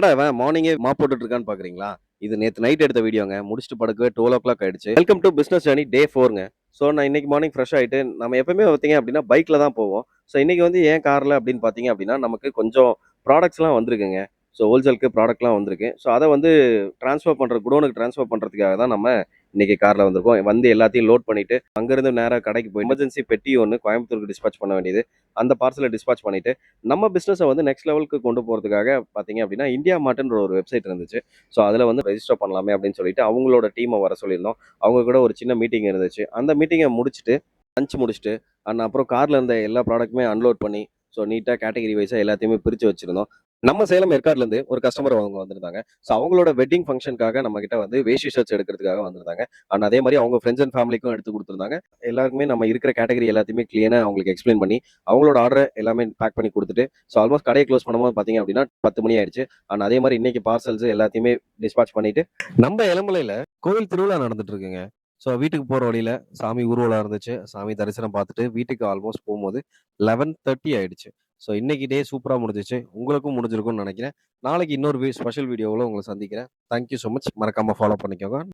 என்னடா இவன் மார்னிங்கே மாப் போட்டுட்டு இருக்கான்னு பாக்குறீங்களா? இது நேத்து நைட் எடுத்த வீடியோங்க. முடிச்சுட்டு படுக்கவே 12:00 ஆயிடுச்சு. வெல்கம் டூ பிசினஸ் ஜர்னி டே 4ங்க. நான் இன்னைக்கு மார்னிங் ஃப்ரெஷ் ஆயிட்டு நம்ம எப்பவுமே பார்த்தீங்க அப்படின்னா பைக்ல தான் போவோம். இன்னைக்கு வந்து ஏன் கார்ல அப்படின்னு பார்த்தீங்க அப்படின்னா, நமக்கு கொஞ்சம் ப்ராடக்ட்ஸ்லாம் வந்திருக்குங்க. ஹோல்சேலுக்கு ப்ராடக்ட்லாம் வந்திருக்கு. அத வந்து குடோனுக்கு ட்ரான்ஸ்ஃபர் பண்றதுக்காக தான் நம்ம இன்னைக்கு கார்ல வந்திருக்கோம். வந்து எல்லாத்தையும் லோட் பண்ணிட்டு, அங்கிருந்து நேரா கடைக்கு போய் எமர்ஜென்சி பெட்டி ஒண்ணு கோயம்புத்தூருக்கு டிஸ்பாட்ச் பண்ண வேண்டியது. அந்த பார்சல டிஸ்பாட்ச் பண்ணிட்டு, நம்ம பிசினஸ வந்து நெக்ஸ்ட் லெவலுக்கு கொண்டு போறதுக்காக பார்த்தீங்க அப்படின்னா, இந்தியா மார்ட்ன்ற ஒரு வெப்சைட் இருந்துச்சு. அதுல வந்து ரெஜிஸ்டர் பண்ணலாமே அப்படின்னு சொல்லிட்டு அவங்களோட டீம வர சொல்லியிருந்தோம். அவங்க கூட ஒரு சின்ன மீட்டிங் இருந்துச்சு. அந்த மீட்டிங்க முடிச்சுட்டு, லஞ்ச் முடிச்சுட்டு, அப்புறம் கார்ல இருந்த எல்லா ப்ராடக்ட்டுமே அன்லோட் பண்ணி, நீட்டா கேட்டகரி வைஸா எல்லாத்தையுமே பிரிச்சு வச்சிருந்தோம். நம்ம சேலம் ஏற்காடுலேருந்து ஒரு கஸ்டமர் அவங்க வந்திருந்தாங்க. அவங்களோட வெட்டிங் ஃபங்ஷனுக்காக நம்ம கிட்ட வந்து வேஷ்டி ஷர்ட்ஸ் எடுக்கிறதுக்காக வந்திருந்தாங்க. அதே மாரி அவங்க ஃப்ரெண்ட்ஸ் அண்ட் ஃபேமிலிக்கும் எடுத்து குடுத்துருந்தாங்க. எல்லாருக்குமே நம்ம இருக்கிற கேட்டகரி எல்லாத்தையுமே கிளீனா அவங்களுக்கு எக்ஸ்பிளைன் பண்ணி, அவங்களோட ஆர்டர எல்லாமே பேக் பண்ணி குடுத்துட்டு, ஆல்மோஸ்ட் கடைய க்ளோஸ் பண்ணும்போது பார்த்தீங்க அப்படின்னா 10 மணி ஆயிடுச்சு. அதே மாரி இன்னைக்கு பார்சல்ஸ் எல்லாத்தையுமே டிஸ்பாட்ச் பண்ணிட்டு, நம்ம எலமலையில கோவில் திருவிழா நடந்துட்டு இருக்குங்க. வீட்டுக்கு போற வழியில சாமி ஊர்வலம் இருந்துச்சு. சாமி தரிசனம் பார்த்துட்டு வீட்டுக்கு ஆல்மோஸ்ட் போம்போது 11:30 ஆயிடுச்சு. இன்னைக்கு டே சூப்பரா முடிஞ்சுச்சு. உங்களுக்கும் முடிஞ்சிருக்கும்னு நெனைக்கிறேன். நாளைக்கு இன்னொரு ஸ்பெஷல் வீடியோவுல உங்கள சந்திக்கிறேன். Thank you so much. மறக்காம ஃபாலோ பண்ணிக்கோங்க.